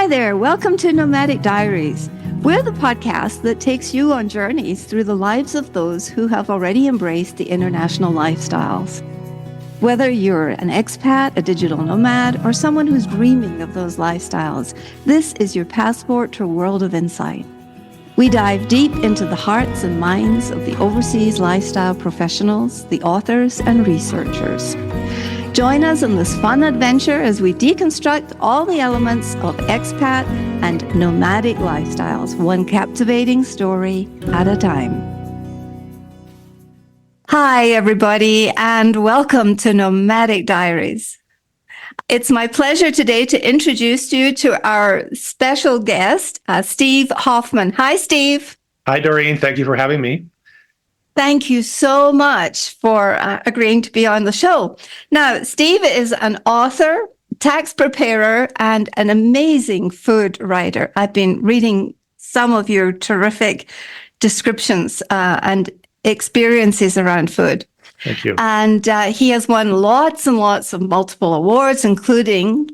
Hi there, welcome to Nomadic Diaries. We're the podcast that takes you on journeys through the lives of those who have already embraced the international lifestyles. Whether you're an expat, a digital nomad, or someone who's dreaming of those lifestyles, this is your passport to a world of insight. We dive deep into the hearts and minds of the overseas lifestyle professionals, the authors, and researchers. Join us in this fun adventure as we deconstruct all the elements of expat and nomadic lifestyles, one captivating story at a time. Hi, everybody, and welcome to Nomadic Diaries. It's my pleasure today to introduce you to our special guest, Steve Hoffman. Hi, Steve. Hi, Doreen. Thank you for having me. Thank you so much for agreeing to be on the show. Now, Steve is an author, tax preparer, and an amazing food writer. I've been reading some of your terrific descriptions and experiences around food. Thank you. And he has won lots and lots of multiple awards, including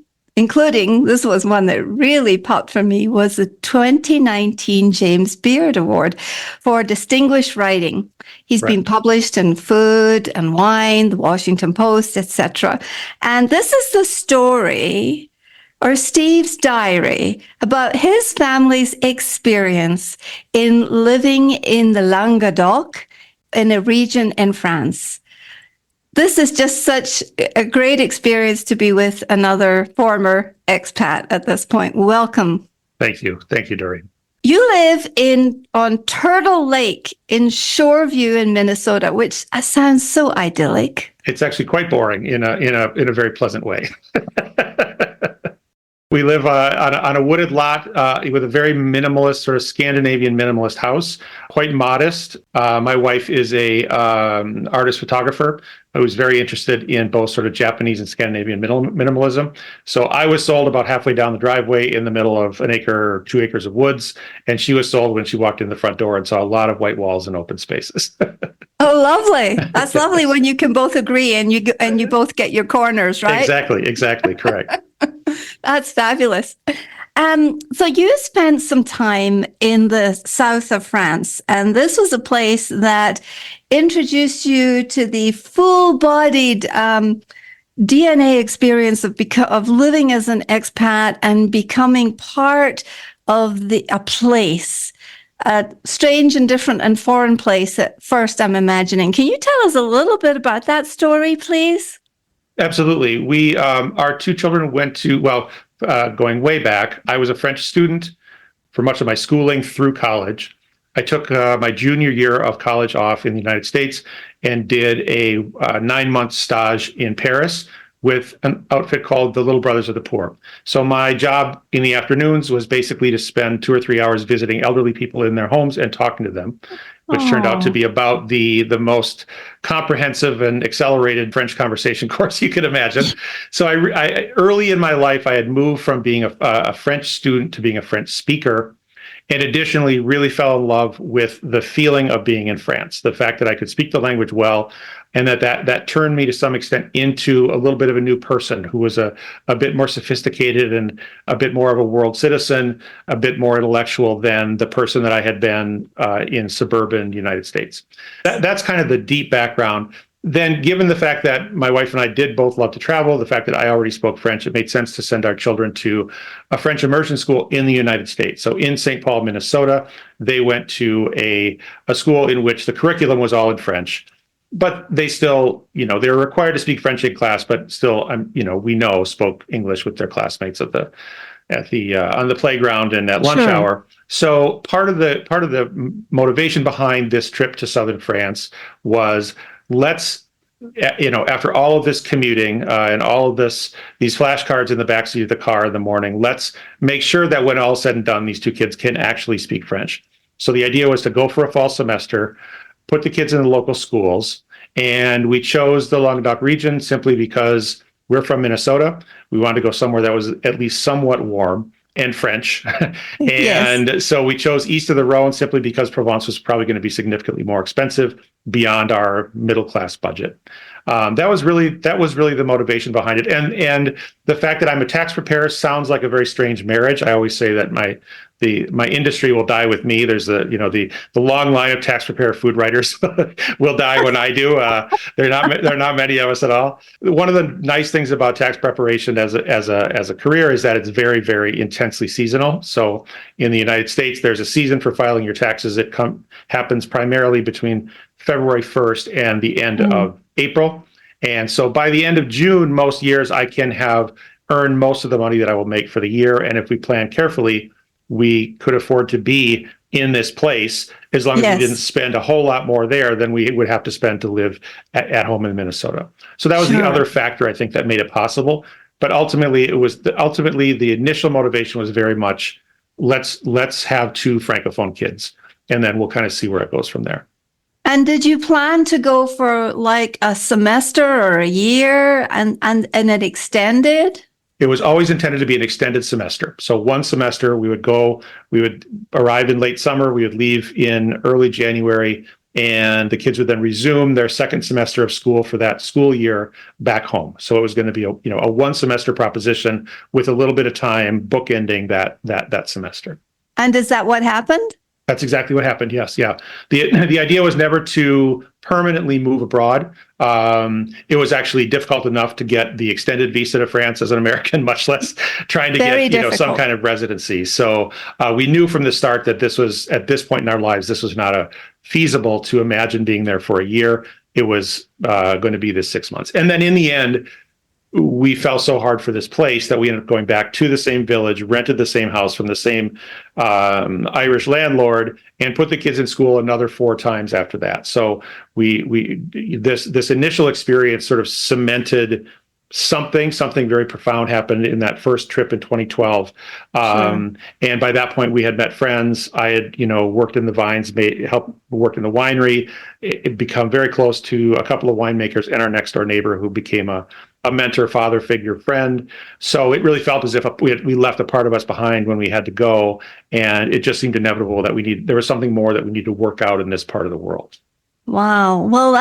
this was one that really popped for me, was the 2019 James Beard Award for distinguished writing. He's been published in Food and Wine, the Washington Post, etc. And this is the story, or Steve's diary, about his family's experience in living in the Languedoc, in a region in France. This is just such a great experience to be with another former expat at this point. Welcome. Thank you. Thank you, Doreen. You live on Turtle Lake in Shoreview in Minnesota, which sounds so idyllic. It's actually quite boring in a very pleasant way. We live on a wooded lot with a very minimalist, sort of Scandinavian minimalist house, quite modest. My wife is a artist photographer who's very interested in both sort of Japanese and Scandinavian minimalism. So I was sold about halfway down the driveway in the middle of an acre or 2 acres of woods, and she was sold when she walked in the front door and saw a lot of white walls and open spaces. Oh, lovely. That's lovely when you can both agree and you both get your corners, right? Exactly, correct. That's fabulous. So you spent some time in the south of France, and this was a place that introduced you to the full-bodied DNA experience of living as an expat and becoming part of a place, a strange and different and foreign place at first, I'm imagining. Can you tell us a little bit about that story, please? Absolutely. We, our two children went to, going way back, I was a French student for much of my schooling through college. I took my junior year of college off in the United States and did a 9-month stage in Paris with an outfit called the Little Brothers of the Poor. So my job in the afternoons was basically to spend 2 or 3 hours visiting elderly people in their homes and talking to them, which turned out to be about the most comprehensive and accelerated French conversation course you could imagine. So I early in my life, I had moved from being a French student to being a French speaker, and additionally really fell in love with the feeling of being in France, the fact that I could speak the language well, and that turned me to some extent into a little bit of a new person who was a bit more sophisticated and a bit more of a world citizen, a bit more intellectual than the person that I had been in suburban United States. That's kind of the deep background. Then, given the fact that my wife and I did both love to travel, the fact that I already spoke French, it made sense to send our children to a French immersion school in the United States. So in St. Paul, Minnesota, they went to a school in which the curriculum was all in French. But they still, they were required to speak French in class, but still, spoke English with their classmates on the playground and at lunch hour. So part of the motivation behind this trip to southern France was, after all of this commuting and all of these flashcards in the backseat of the car in the morning, let's make sure that when all is said and done, these two kids can actually speak French. So the idea was to go for a fall semester, put the kids in the local schools, and we chose the Languedoc region simply because we're from Minnesota. We wanted to go somewhere that was at least somewhat warm and French. So we chose east of the Rhone simply because Provence was probably going to be significantly more expensive beyond our middle class budget. That was really the motivation behind it. And the fact that I'm a tax preparer sounds like a very strange marriage. I always say that my industry will die with me. There's the long line of tax preparer food writers will die when I do. There are not many of us at all. One of the nice things about tax preparation as a career is that it's very, very intensely seasonal. So in the United States, there's a season for filing your taxes. It happens primarily between February 1st and the end of April. And so by the end of June, most years I can have earned most of the money that I will make for the year. And if we plan carefully, we could afford to be in this place as long as we didn't spend a whole lot more there than we would have to spend to live at home in Minnesota. So that was the other factor, I think, that made it possible. But ultimately, the initial motivation was very much let's have two Francophone kids, and then we'll kind of see where it goes from there. And did you plan to go for like a semester or a year and it extended? It was always intended to be an extended semester. So one semester we would arrive in late summer, we would leave in early January, and the kids would then resume their second semester of school for that school year back home. So it was going to be a one semester proposition with a little bit of time bookending that semester. And is that what happened? That's exactly what happened. Yes. Yeah. The idea was never to permanently move abroad. It was actually difficult enough to get the extended visa to France as an American, much less trying to get some kind of residency. So we knew from the start that this was, at this point in our lives, this was not feasible to imagine being there for a year. It was going to be this 6 months. And then in the end, we fell so hard for this place that we ended up going back to the same village, rented the same house from the same Irish landlord, and put the kids in school another 4 times after that. So this initial experience sort of cemented something very profound happened in that first trip in 2012. And by that point we had met friends. I had, worked in the vines, worked in the winery, it become very close to a couple of winemakers and our next door neighbor who became a mentor, father figure, friend. So it really felt as if we left a part of us behind when we had to go. And it just seemed inevitable that there was something more that we need to work out in this part of the world. Wow. Well,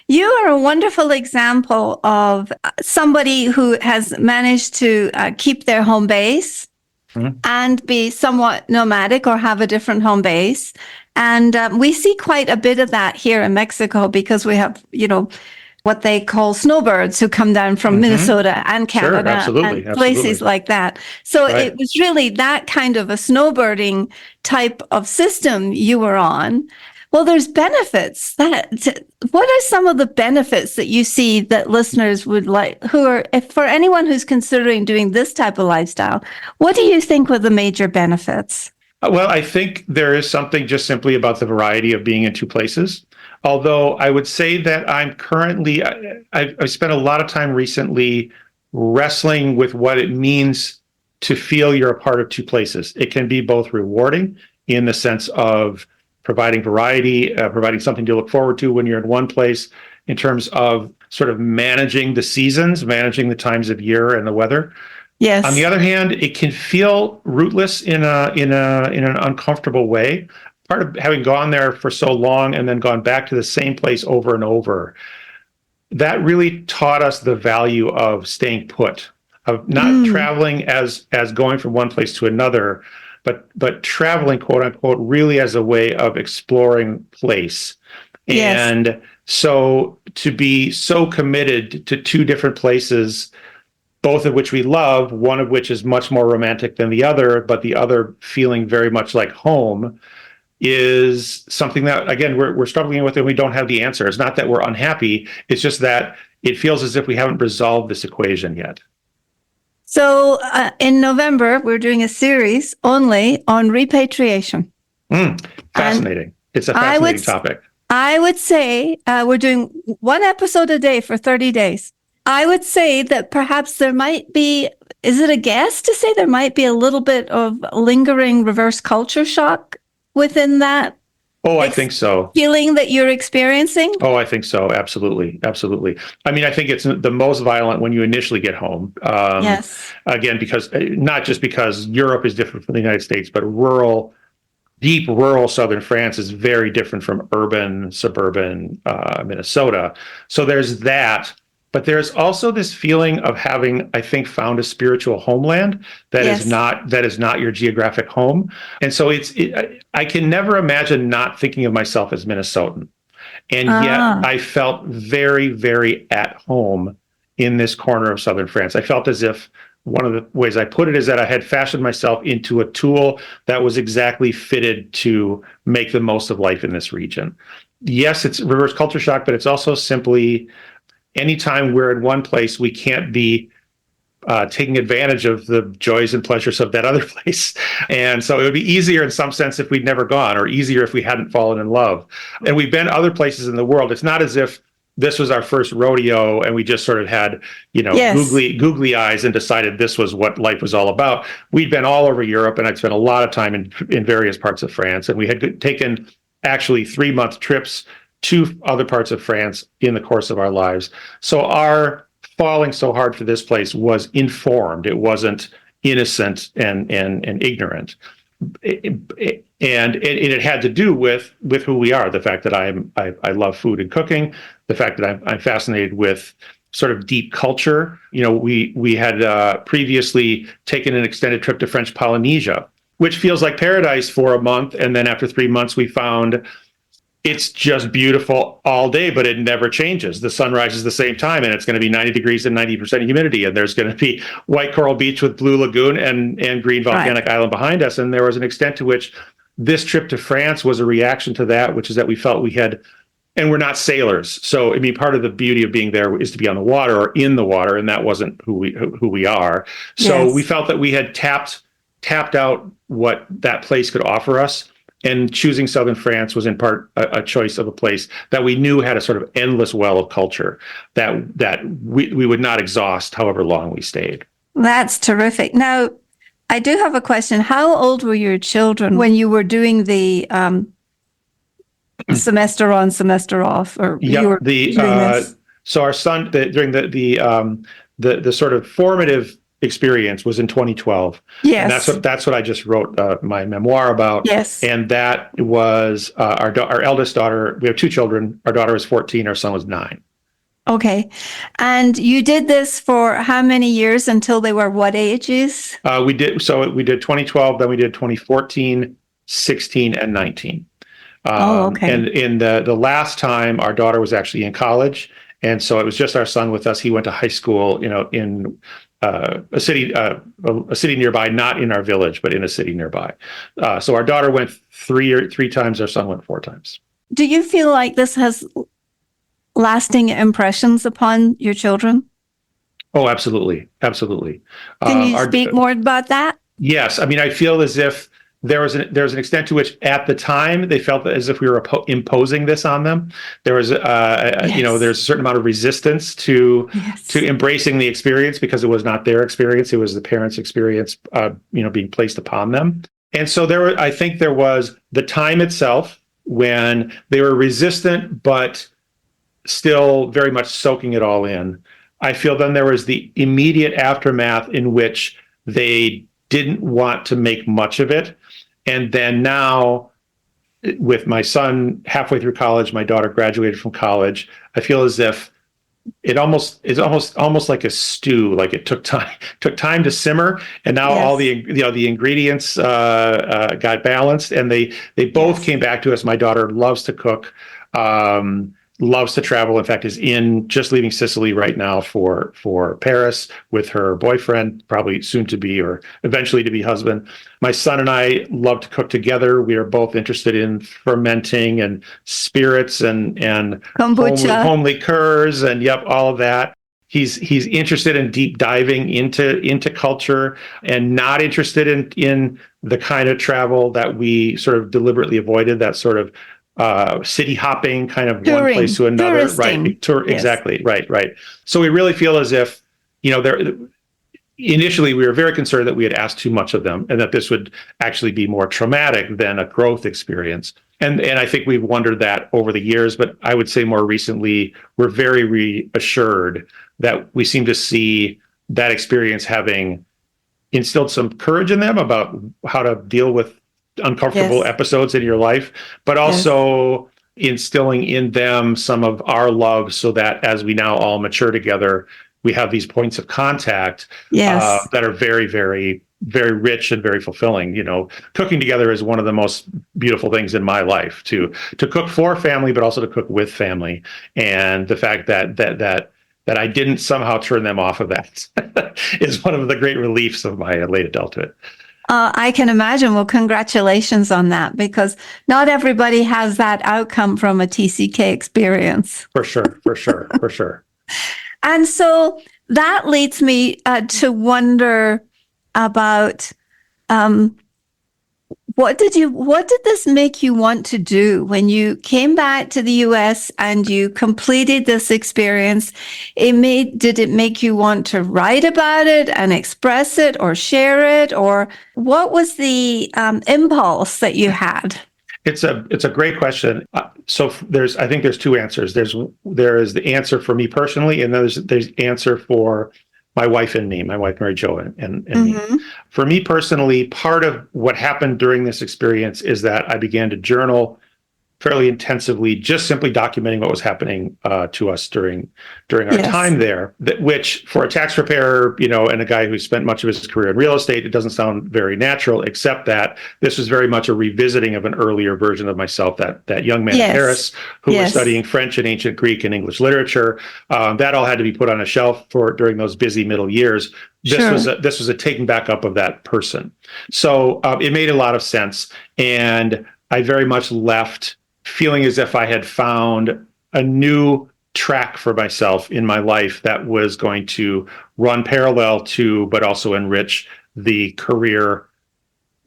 you are a wonderful example of somebody who has managed to keep their home base and be somewhat nomadic or have a different home base. And we see quite a bit of that here in Mexico because we have, what they call snowbirds who come down from Minnesota and Canada and places like that. So it was really that kind of a snowbirding type of system you were on. Well, there's benefits. What are some of the benefits that you see that listeners would like, for anyone who's considering doing this type of lifestyle, what do you think were the major benefits? Well, I think there is something just simply about the variety of being in two places. Although I would say that I've spent a lot of time recently wrestling with what it means to feel you're a part of two places. It can be both rewarding in the sense of providing variety, providing something to look forward to when you're in one place, in terms of sort of managing the seasons, managing the times of year and the weather. Yes. On the other hand, it can feel rootless in an uncomfortable way. Part of having gone there for so long and then gone back to the same place over and over, that really taught us the value of staying put, of not traveling as going from one place to another, but traveling, quote unquote, really as a way of exploring place. Yes. And so to be so committed to two different places, both of which we love, one of which is much more romantic than the other, but the other feeling very much like home, is something that, again, we're struggling with and we don't have the answer. It's not that we're unhappy. It's just that it feels as if we haven't resolved this equation yet. So in November, we're doing a series only on repatriation. Fascinating. It's a fascinating topic. I would say we're doing one episode a day for 30 days. I would say that perhaps there might be, is it a guess to say there might be a little bit of lingering reverse culture shock within that? Oh, I think so. Feeling that you're experiencing? Oh, I think so. Absolutely. Absolutely. I mean, I think it's the most violent when you initially get home. Yes. Again, not just because Europe is different from the United States, but rural deep rural southern France is very different from urban, suburban Minnesota. So there's that. But there's also this feeling of having, I think, found a spiritual homeland that is Yes. not your geographic home. And so I can never imagine not thinking of myself as Minnesotan. And yet Ah, I felt very, very at home in this corner of southern France. I felt as if one of the ways I put it is that I had fashioned myself into a tool that was exactly fitted to make the most of life in this region. Yes, it's reverse culture shock, but it's also simply anytime we're in one place, we can't be taking advantage of the joys and pleasures of that other place. And so it would be easier in some sense if we'd never gone, or easier if we hadn't fallen in love. And we've been other places in the world. It's not as if this was our first rodeo and we just sort of had, yes. googly eyes and decided this was what life was all about. We'd been all over Europe, and I'd spent a lot of time in various parts of France. And we had taken actually 3-month trips to other parts of France in the course of our lives. So our falling so hard for this place was informed. It wasn't innocent and ignorant. And it had to do with who we are. The fact that I love food and cooking, the fact that I'm fascinated with sort of deep culture. We had previously taken an extended trip to French Polynesia, which feels like paradise for a month, and then after 3 months, we found it's just beautiful all day, but it never changes. The sun rises the same time, and it's going to be 90 degrees and 90% humidity. And there's going to be white coral beach with blue lagoon and green volcanic island behind us. And there was an extent to which this trip to France was a reaction to that, which is that we felt we had, and we're not sailors. So, I mean, part of the beauty of being there is to be on the water or in the water. And that wasn't who we are. So we felt that we had tapped out what that place could offer us. And choosing southern France was in part a choice of a place that we knew had a sort of endless well of culture that we would not exhaust however long we stayed. That's terrific. Now, I do have a question. How old were your children when you were doing the semester on, semester off, or you were doing this? So our son during the sort of formative experience was in 2012. Yes. And that's what I just wrote my memoir about. Yes. And that was our eldest daughter. We have 2 children. Our daughter was 14. Our son was 9. Okay. And you did this for how many years until they were what ages? We did 2012, then we did 2014, 16, and 19. Okay. And in the last time, our daughter was actually in college. And so it was just our son with us. He went to high school, in a city nearby, not in our village, but in a city nearby. So our daughter went three times. Our son went 4 times. Do you feel like this has lasting impressions upon your children? Oh, absolutely. Absolutely. Can you speak more about that? Yes. I mean, I feel as if there was an extent to which at the time they felt as if we were imposing this on them. There was there's a certain amount of resistance to embracing the experience because it was not their experience. It was the parents' experience, being placed upon them. And so I think there was the time itself when they were resistant, but still very much soaking it all in. I feel then there was the immediate aftermath in which they didn't want to make much of it. And then now, with my son halfway through college, my daughter graduated from college, I feel as if it's almost like a stew. Like it took time to simmer, and now all the ingredients got balanced, and they both came back to us. My daughter loves to cook. Loves to travel. In fact, is just leaving Sicily right now for Paris with her boyfriend, probably soon to be or eventually to be husband. My son and I love to cook together. We are both interested in fermenting and spirits and kombucha, home liqueurs, and all of that. He's interested in deep diving into culture and not interested in the kind of travel that we sort of deliberately avoided, that sort of city hopping kind of one place to another. Touristing. Right. Exactly. Right. So we really feel as if, initially we were very concerned that we had asked too much of them and that this would actually be more traumatic than a growth experience. And I think we've wondered that over the years, but I would say more recently, we're very reassured that we seem to see that experience having instilled some courage in them about how to deal with uncomfortable Yes. episodes in your life, but Yes. also instilling in them some of our love so that as we now all mature together, we have these points of contact Yes. that are very, very, very rich and very fulfilling. Cooking together is one of the most beautiful things in my life, to cook for family, but also to cook with family. And the fact that I didn't somehow turn them off of that is one of the great reliefs of my late adulthood. I can imagine. Well, congratulations on that, because not everybody has that outcome from a TCK experience. For sure, for sure, for sure. And so that leads me to wonder about what did this make you want to do when you came back to the US and you completed this experience? Did it make you want to write about it and express it or share it? Or what was the impulse that you had? It's a great question. So I think there's two answers. There is the answer for me personally, and there's answer for my wife and me, my wife Mary Jo and me. For me personally, part of what happened during this experience is that I began to journal fairly intensively, just simply documenting what was happening to us during our time there. Which, for a tax preparer, and a guy who spent much of his career in real estate, it doesn't sound very natural. Except that this was very much a revisiting of an earlier version of myself, that young man in Paris who was studying French and ancient Greek and English literature. That all had to be put on a shelf during those busy middle years. This was a taking back up of that person. So it made a lot of sense, and I very much left feeling as if I had found a new track for myself in my life that was going to run parallel to, but also enrich the career,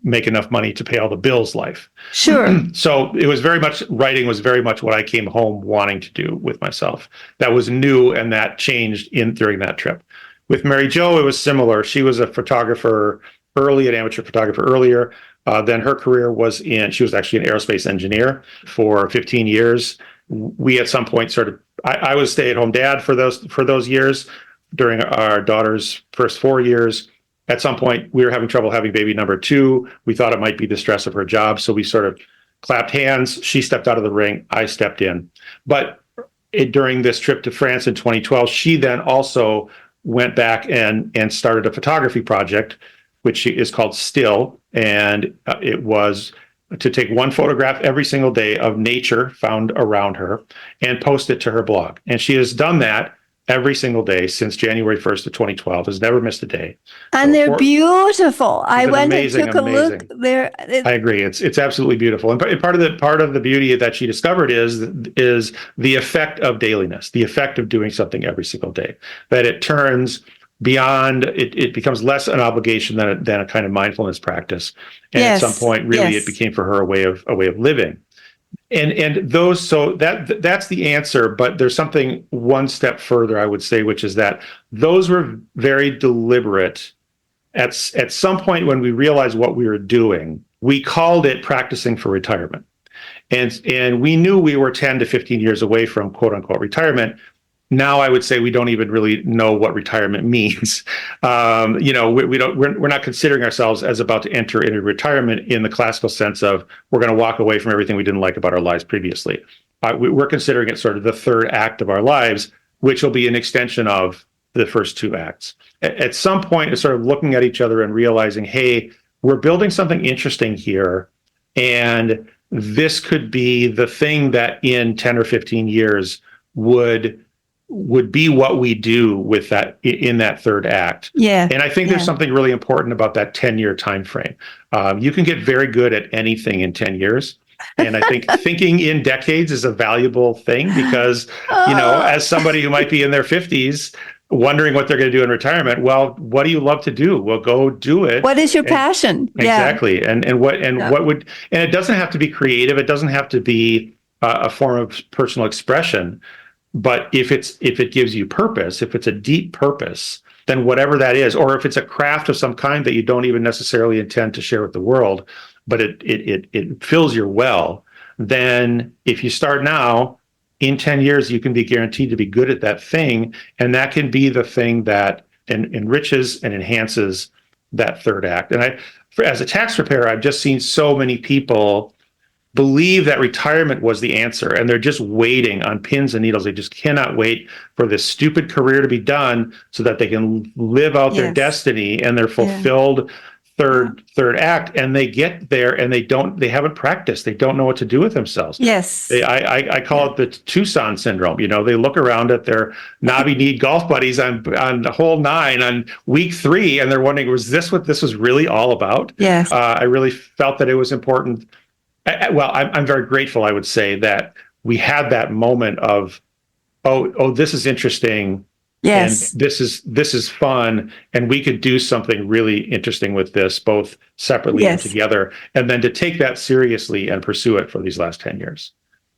make enough money to pay all the bills life. Sure. So it was writing was very much what I came home wanting to do with myself. That was new, and that changed during that trip. With Mary Jo, it was similar. She was a photographer early, an amateur photographer earlier. Then her career she was actually an aerospace engineer for 15 years. We at some point I was stay-at-home dad for those years during our daughter's first 4 years. At some point, we were having trouble having baby number 2. We thought it might be the stress of her job. So we sort of clapped hands. She stepped out of the ring. I stepped in. But during this trip to France in 2012, she then also went back and started a photography project, which is called Still. And it was to take one photograph every single day of nature found around her and post it to her blog. And she has done that every single day since January 1st of 2012, has never missed a day. And they're beautiful. I went and took a look there. I agree. It's absolutely beautiful. And part of the beauty that she discovered is the effect of dailiness, the effect of doing something every single day, that it turns beyond, it becomes less an obligation than a kind of mindfulness practice. And at some point, really, it became for her a way of living. And that's the answer. But there's something one step further, I would say, which is that those were very deliberate. At some point when we realized what we were doing, we called it practicing for retirement. And we knew we were 10 to 15 years away from quote unquote retirement. Now I would say we don't even really know what retirement means. We're not considering ourselves as about to enter into retirement in the classical sense of we're going to walk away from everything we didn't like about our lives previously. We're considering it sort of the third act of our lives, which will be an extension of the first two acts. At some point, it's sort of looking at each other and realizing, hey, we're building something interesting here, and this could be the thing that in 10 or 15 years would be what we do with that in that third act. Yeah. And I think there's something really important about that 10-year time frame. You can get very good at anything in 10 years. And I think thinking in decades is a valuable thing because, as somebody who might be in their 50s, wondering what they're going to do in retirement, well, what do you love to do? Well, go do it. What is your passion? Exactly. What it doesn't have to be creative. It doesn't have to be a form of personal expression. But if it gives you purpose, if it's a deep purpose, then whatever that is, or if it's a craft of some kind that you don't even necessarily intend to share with the world, but it fills your well, then if you start now, in 10 years, you can be guaranteed to be good at that thing. And that can be the thing that enriches and enhances that third act. And as a tax preparer, I've just seen so many people believe that retirement was the answer, and they're just waiting on pins and needles. They just cannot wait for this stupid career to be done so that they can live out their destiny and their fulfilled third act. And they get there and they haven't practiced. They don't know what to do with themselves. Yes. I call it the Tucson syndrome. You know, they look around at their knobby-kneed golf buddies on hole 9 on week 3, and they're wondering, was this what this was really all about? Yes. I really felt that it was important. Well, I'm very grateful, I would say, that we had that moment of, oh, this is interesting. Yes. And this is fun, and we could do something really interesting with this, both separately and together, and then to take that seriously and pursue it for these last 10 years.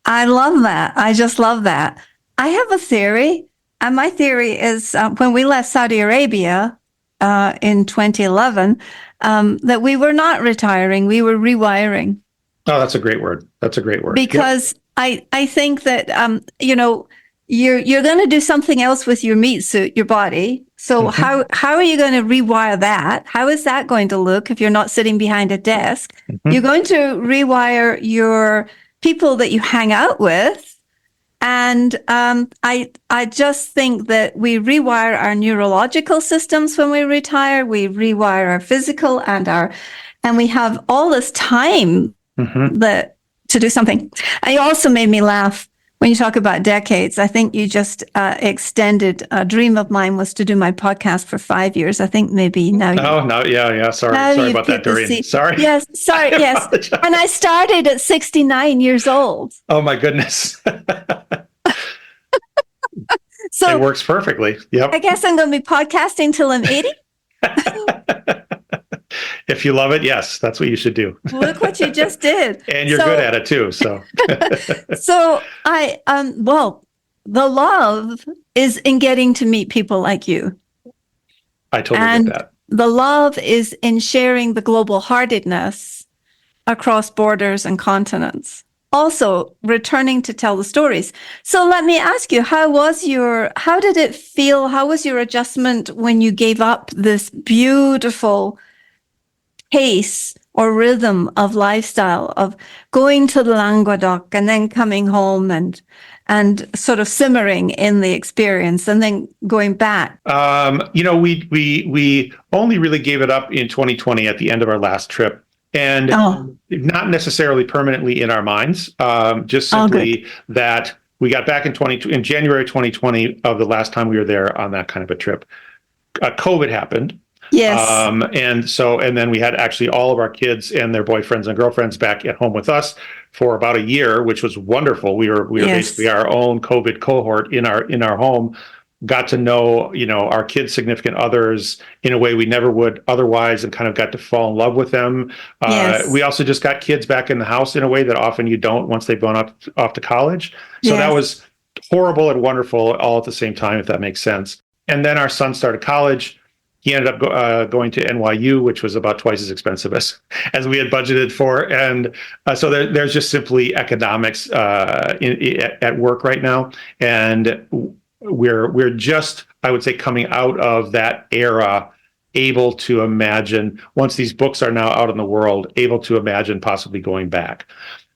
I love that. I just love that. I have a theory, and my theory is when we left Saudi Arabia in 2011, that we were not retiring, we were rewiring. Oh, that's a great word. That's a great word. Because I think that, you're going to do something else with your meat suit, your body. So how are you going to rewire that? How is that going to look if you're not sitting behind a desk? You're going to rewire your people that you hang out with. And I just think that we rewire our neurological systems when we retire. We rewire our physical and we have all this time to do something. And you also made me laugh when you talk about decades. I think you just extended. A dream of mine was to do my podcast for 5 years. I think maybe now. Oh, no, yeah. Sorry about that, Doreen. Sorry. Yes, sorry. Yes, and I started at 69 years old. Oh my goodness. So it works perfectly. Yep. I guess I'm going to be podcasting till I'm 80. If you love it, yes, that's what you should do. Look what you just did. And you're good at it too. So, so the love is in getting to meet people like you. I totally get that. The love is in sharing the global heartedness across borders and continents. Also returning to tell the stories. So let me ask you, how did it feel? How was your adjustment when you gave up this beautiful pace or rhythm of lifestyle of going to the Languedoc and then coming home and sort of simmering in the experience and then going back? We only really gave it up in 2020 at the end of our last trip. And not necessarily permanently in our minds, just simply that we got back in January 2020 of the last time we were there on that kind of a trip. COVID happened. Yes. And then we had actually all of our kids and their boyfriends and girlfriends back at home with us for about a year, which was wonderful. We were basically our own COVID cohort in our home. Got to know, our kids' significant others in a way we never would otherwise, and kind of got to fall in love with them. We also just got kids back in the house in a way that often you don't once they've gone off to college. So that was horrible and wonderful all at the same time, if that makes sense. And then our son started college. He ended up going to NYU, which was about twice as expensive as we had budgeted for. And so there's just simply economics at work right now. And we're just, I would say, coming out of that era, able to imagine, once these books are now out in the world, able to imagine possibly going back.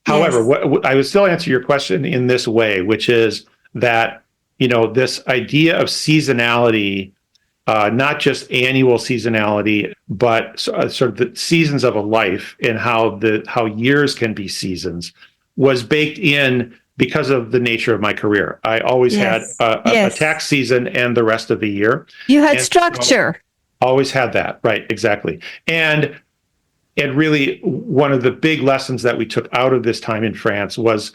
However, I would still answer your question in this way, which is that, this idea of seasonality, not just annual seasonality, but sort of the seasons of a life and how years can be seasons, was baked in because of the nature of my career. I always had a tax season and the rest of the year. You had structure. So always had that, right? Exactly. And really, one of the big lessons that we took out of this time in France was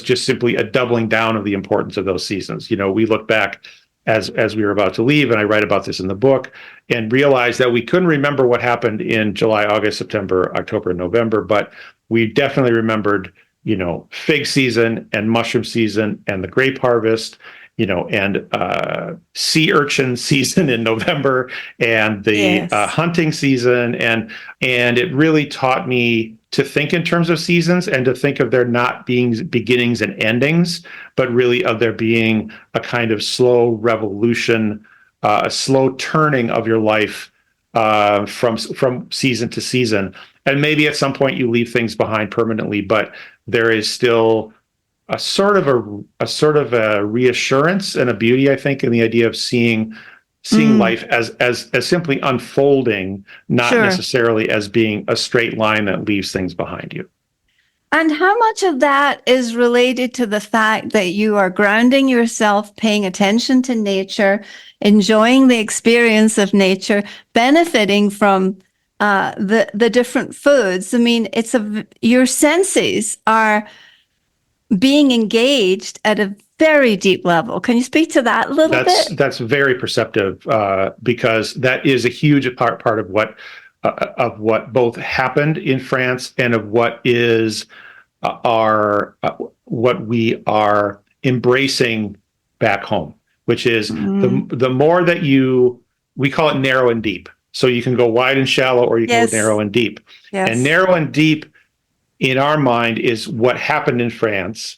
just simply a doubling down of the importance of those seasons. We look back as we were about to leave, and I write about this in the book, and realized that we couldn't remember what happened in July, August, September, October, and November, but we definitely remembered fig season and mushroom season and the grape harvest, and sea urchin season in November, and the hunting season. And it really taught me to think in terms of seasons and to think of there not being beginnings and endings, but really of there being a kind of slow revolution, a slow turning of your life from season to season. And maybe at some point you leave things behind permanently, but there is still a sort of a reassurance and a beauty, I think, in the idea of seeing life as simply unfolding, not Sure. necessarily as being a straight line that leaves things behind you. And how much of that is related to the fact that you are grounding yourself, paying attention to nature, enjoying the experience of nature, benefiting from the different foods? I mean, your senses are being engaged at a very deep level. Can you speak to that a little bit? That's very perceptive, because that is a huge part of what both happened in France and of what is what we are embracing back home, which is the more that we call it narrow and deep. So you can go wide and shallow, or you can go narrow and deep. Yes. And narrow and deep in our mind is what happened in France.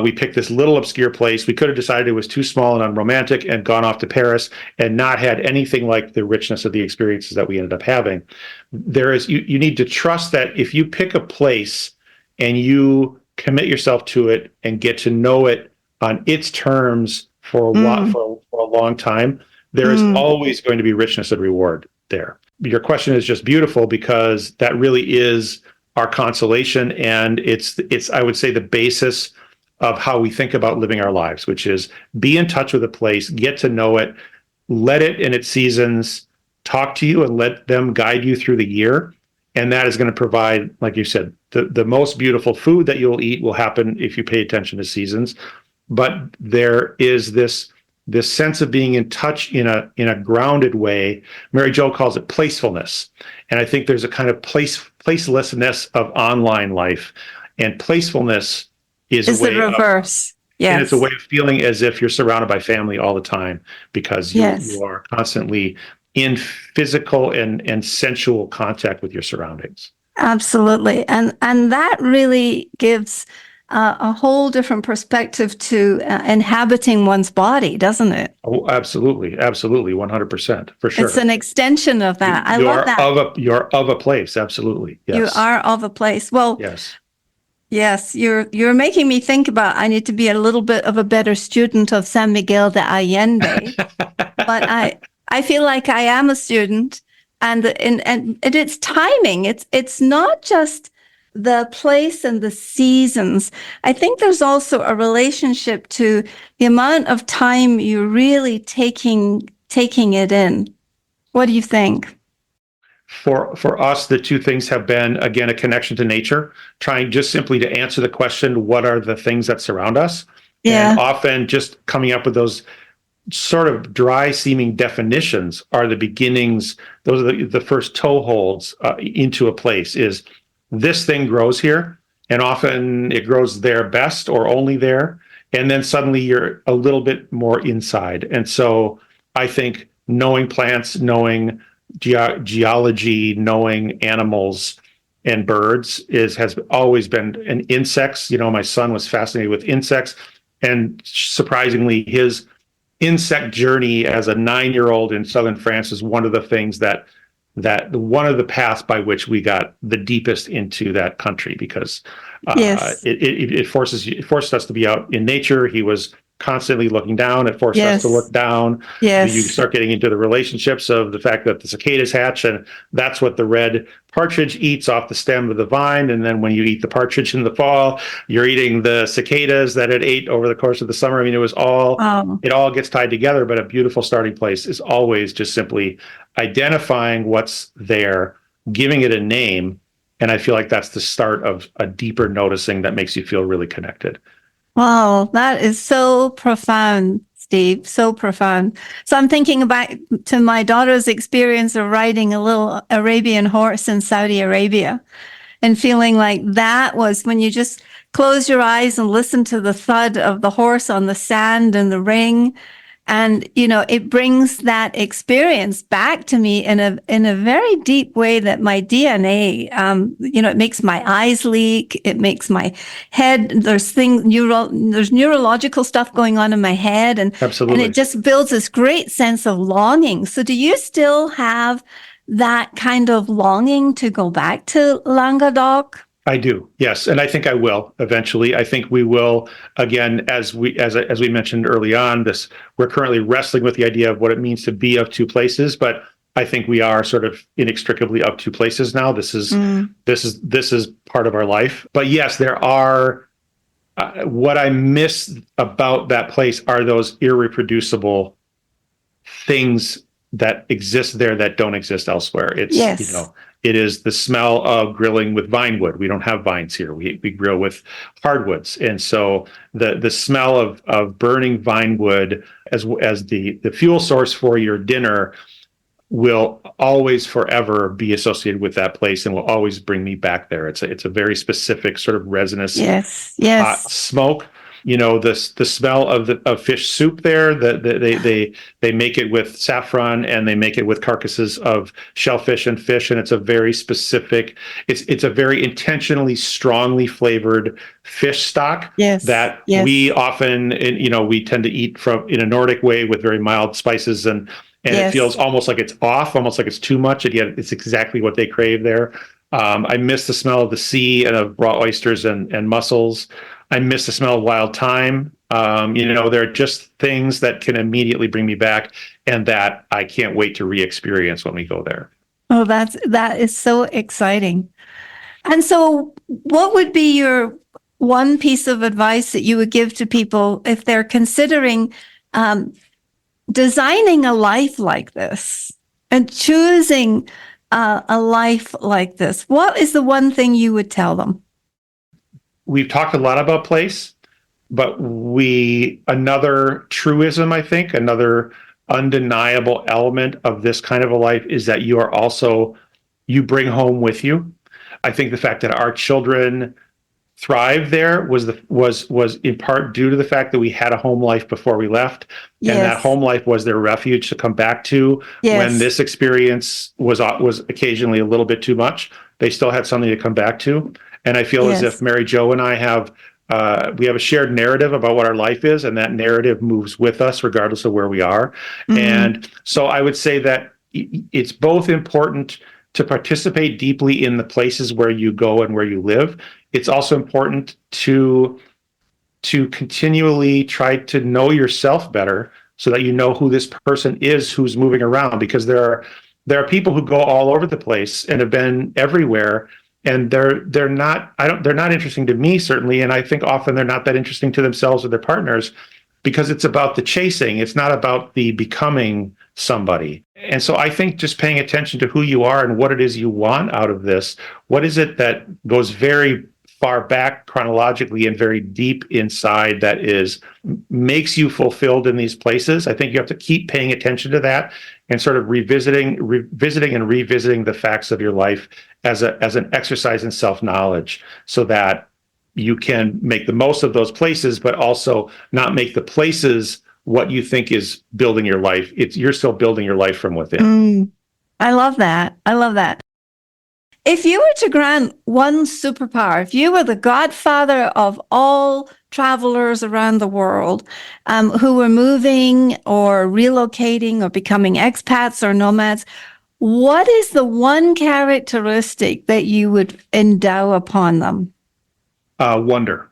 We picked this little obscure place. We could have decided it was too small and unromantic and gone off to Paris and not had anything like the richness of the experiences that we ended up having. You need to trust that if you pick a place and you commit yourself to it and get to know it on its terms for a long time, there is always going to be richness and reward there. Your question is just beautiful, because that really is our consolation, and it's I would say the basis of how we think about living our lives, which is be in touch with a place, get to know it, let it in its seasons talk to you and let them guide you through the year. And that is going to provide, like you said, the most beautiful food that you'll eat will happen if you pay attention to seasons. But there is this sense of being in touch in a grounded way. Mary Jo calls it placefulness. And I think there's a kind of placelessness of online life. And placefulness is the reverse. Yes. And it's a way of feeling as if you're surrounded by family all the time, because you are constantly in physical and sensual contact with your surroundings. Absolutely. And that really gives a whole different perspective to inhabiting one's body, doesn't it? Oh, absolutely. Absolutely. 100%. For sure. It's an extension of that. I love that. You're of a place. Absolutely. Yes. You are of a place. Well, yes. Yes, you're making me think about I need to be a little bit of a better student of San Miguel de Allende. But I feel like I am a student, and it's timing. It's not just the place and the seasons. I think there's also a relationship to the amount of time you're really taking it in. What do you think? For us, the two things have been, again, a connection to nature, trying just simply to answer the question, what are the things that surround us? Yeah. And often just coming up with those sort of dry seeming definitions are the beginnings. Those are the first toeholds into a place. Is this thing grows here, and often it grows there best or only there. And then suddenly you're a little bit more inside. And so I think knowing plants, knowing geology, knowing animals and birds has always been, and insects. My son was fascinated with insects, and surprisingly, his insect journey as a 9-year-old in southern France is one of the things that one of the paths by which we got the deepest into that country, because it forced us to be out in nature. He was constantly looking down. It forced us to look down. Yes. You start getting into the relationships of the fact that the cicadas hatch, and that's what the red partridge eats off the stem of the vine. And then when you eat the partridge in the fall, you're eating the cicadas that it ate over the course of the summer. I mean, it all gets tied together, but a beautiful starting place is always just simply identifying what's there, giving it a name. And I feel like that's the start of a deeper noticing that makes you feel really connected. Wow, that is so profound, Steve, so profound. So I'm thinking back to my daughter's experience of riding a little Arabian horse in Saudi Arabia, and feeling like that was when you just close your eyes and listen to the thud of the horse on the sand and the ring. And, it brings that experience back to me in a very deep way that my DNA, it makes my eyes leak. It makes my head, there's neurological stuff going on in my head. And, absolutely. And it just builds this great sense of longing. So do you still have that kind of longing to go back to Languedoc? I do, yes, and I think I will eventually. I think we will again, as we mentioned early on. We're currently wrestling with the idea of what it means to be of two places, but I think we are sort of inextricably of two places now. This is part of our life. But yes, there are. What I miss about that place are those irreproducible things that exist there that don't exist elsewhere. Yes. It is the smell of grilling with vine wood. We don't have vines here. We grill with hardwoods. And so the smell of burning vine wood as the fuel source for your dinner will always forever be associated with that place and will always bring me back there. It's a very specific sort of resinous Yes. hot Yes. smoke. The smell of fish soup there. They make it with saffron and they make it with carcasses of shellfish and fish, and it's a very specific. It's a very intentionally strongly flavored fish stock Yes. that Yes. we often, we tend to eat from in a Nordic way with very mild spices and Yes. it feels almost like it's off, almost like it's too much, and yet it's exactly what they crave there. I miss the smell of the sea and of raw oysters and mussels. I miss the smell of wild thyme. There are just things that can immediately bring me back, and that I can't wait to re-experience when we go there. Oh, that is so exciting. And so, what would be your one piece of advice that you would give to people if they're considering designing a life like this and choosing a life like this? What is the one thing you would tell them? We've talked a lot about place, but another truism, I think, another undeniable element of this kind of a life is that you bring home with you. I think the fact that our children thrive there was in part due to the fact that we had a home life before we left, Yes. and that home life was their refuge to come back to. Yes. When this experience was occasionally a little bit too much, they still had something to come back to. And I feel as Yes. if Mary Jo and I we have a shared narrative about what our life is, and that narrative moves with us regardless of where we are. And so I would say that it's both important to participate deeply in the places where you go and where you live. It's also important to continually try to know yourself better so that you know who this person is who's moving around, because there are people who go all over the place and have been everywhere, and they're not interesting to me, certainly, and I think often they're not that interesting to themselves or their partners, because it's about the chasing. It's not about the becoming somebody. And so I think just paying attention to who you are and what it is you want out of this, what is it that goes very far back chronologically and very deep inside that makes you fulfilled in these places. I think you have to keep paying attention to that and sort of revisiting and revisiting the facts of your life as an exercise in self-knowledge, so that you can make the most of those places, but also not make the places what you think is building your life. You're still building your life from within. I love that. I love that. If you were to grant one superpower, if you were the godfather of all travelers around the world who were moving or relocating or becoming expats or nomads, what is the one characteristic that you would endow upon them? Wonder.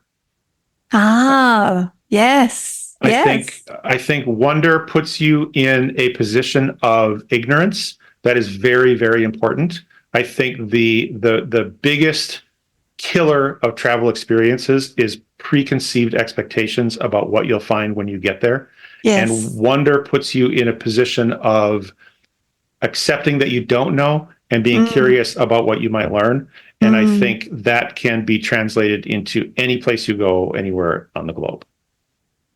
Ah, yes. Yes. I think wonder puts you in a position of ignorance that is very, very important. I think the biggest killer of travel experiences is preconceived expectations about what you'll find when you get there. Yes. And wonder puts you in a position of accepting that you don't know and being curious about what you might learn. And I think that can be translated into any place you go, anywhere on the globe.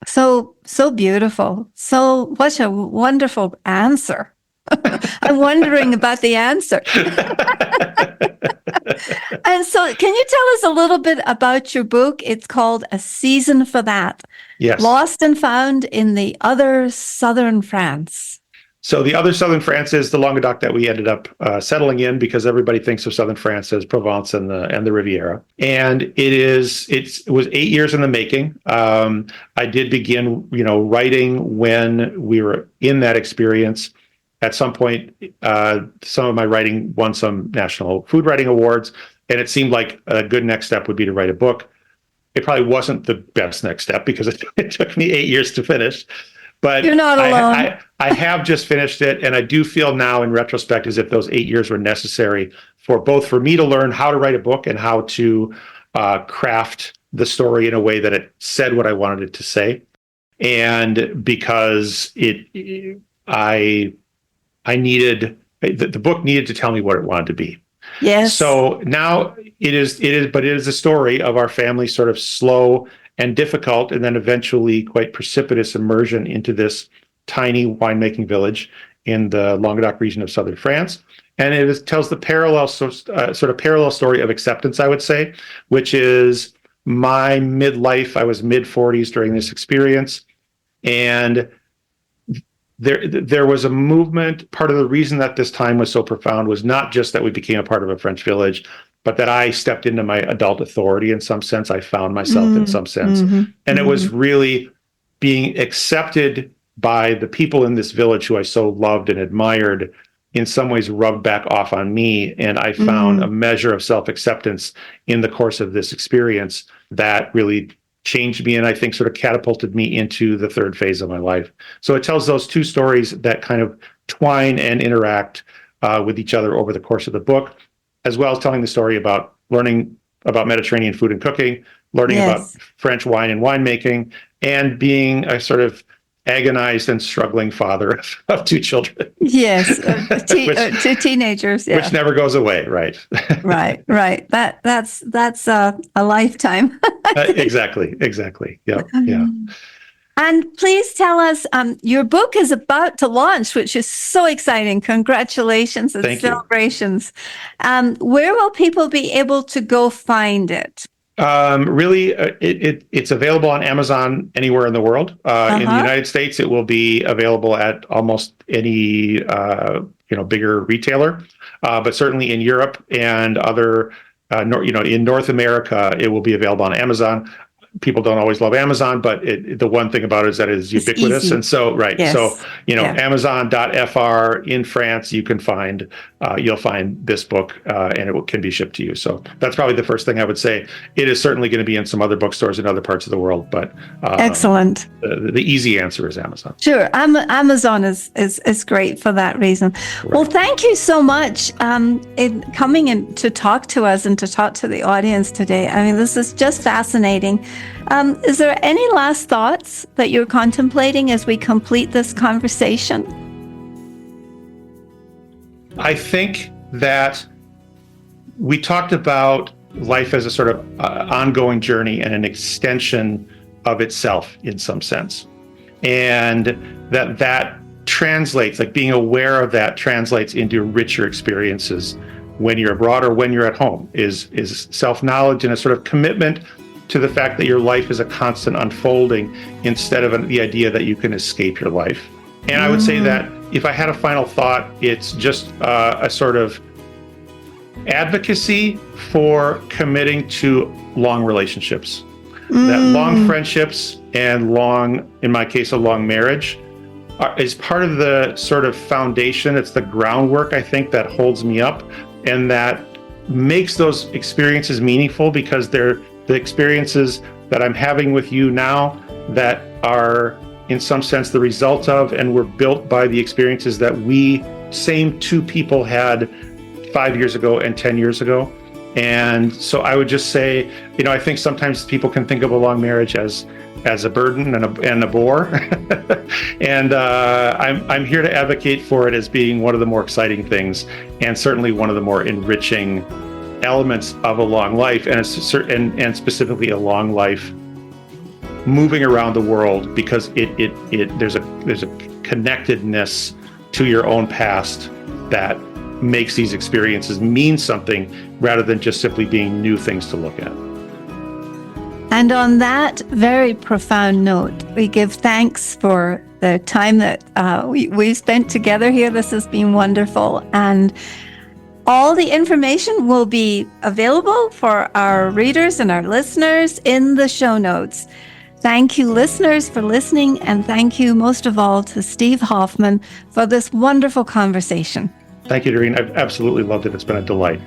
So beautiful. So what a wonderful answer. I'm wondering about the answer. And so can you tell us a little bit about your book? It's called A Season for That. Yes. Lost and Found in the Other Southern France. So the other southern France is the Languedoc that we ended up settling in, because everybody thinks of southern France as Provence and the Riviera. And it was 8 years in the making. I did begin, writing when we were in that experience. at some point, some of my writing won some national food writing awards, and it seemed like a good next step would be to write a book. It probably wasn't the best next step because it took me 8 years to finish. But You're not alone. I have just finished it, and I do feel now in retrospect as if those 8 years were necessary for me to learn how to write a book and how to craft the story in a way that it said what I wanted it to say. And because I needed, the book needed to tell me what it wanted to be. Yes. So now it is, but it is a story of our family's sort of slow and difficult, and then eventually quite precipitous immersion into this tiny winemaking village in the Languedoc region of southern France. And it tells the sort of parallel story of acceptance, I would say, which is my midlife. I was mid-40s during this experience, and there was a movement. Part of the reason that this time was so profound was not just that we became a part of a French village, but that I stepped into my adult authority in some sense. I found myself in some sense. And it was really being accepted by the people in this village who I so loved and admired, in some ways rubbed back off on me. And I found a measure of self-acceptance in the course of this experience that really changed me, and I think sort of catapulted me into the third phase of my life. So it tells those two stories that kind of twine and interact with each other over the course of the book, as well as telling the story about learning about Mediterranean food and cooking, learning about French wine and winemaking, and being a sort of agonized and struggling father of two children. Yes, two teenagers. Yeah. Which never goes away, right? right. That's a lifetime. Exactly. Yeah. And please tell us, your book is about to launch, which is so exciting. Congratulations and celebrations. Where will people be able to go find it? Really, it's available on Amazon anywhere in the world. In the United States, it will be available at almost any bigger retailer, but certainly in Europe and other, in North America, it will be available on Amazon. People don't always love Amazon, but the one thing about it is that it is ubiquitous. And so, Amazon.fr in France, you'll find this book and it can be shipped to you. So that's probably the first thing I would say. It is certainly going to be in some other bookstores in other parts of the world, but excellent. The easy answer is Amazon. Sure. Amazon is great for that reason. Right. Well, thank you so much in coming in to talk to us and to talk to the audience today. I mean, this is just fascinating. Is there any last thoughts that you're contemplating as we complete this conversation? I think that we talked about life as a sort of ongoing journey and an extension of itself in some sense. And that translates, like being aware of that translates into richer experiences when you're abroad or when you're at home, is self-knowledge and a sort of commitment to the fact that your life is a constant unfolding instead of the idea that you can escape your life. And I would say that if I had a final thought, it's just a sort of advocacy for committing to long relationships. That long friendships and in my case, a long marriage is part of the sort of foundation. It's the groundwork, I think, that holds me up and that makes those experiences meaningful, because they're the experiences that I'm having with you now that are in some sense the result of and were built by the experiences that same two people had 5 years ago and 10 years ago. And so I would just say, I think sometimes people can think of a long marriage as a burden and a bore. And I'm here to advocate for it as being one of the more exciting things, and certainly one of the more enriching elements of a long life, and specifically a long life moving around the world, because there's a connectedness to your own past that makes these experiences mean something rather than just simply being new things to look at. And on that very profound note, we give thanks for the time that we've spent together here. This has been wonderful. And all the information will be available for our readers and our listeners in the show notes. Thank you, listeners, for listening. And thank you most of all to Steve Hoffman for this wonderful conversation. Thank you, Doreen. I've absolutely loved it. It's been a delight.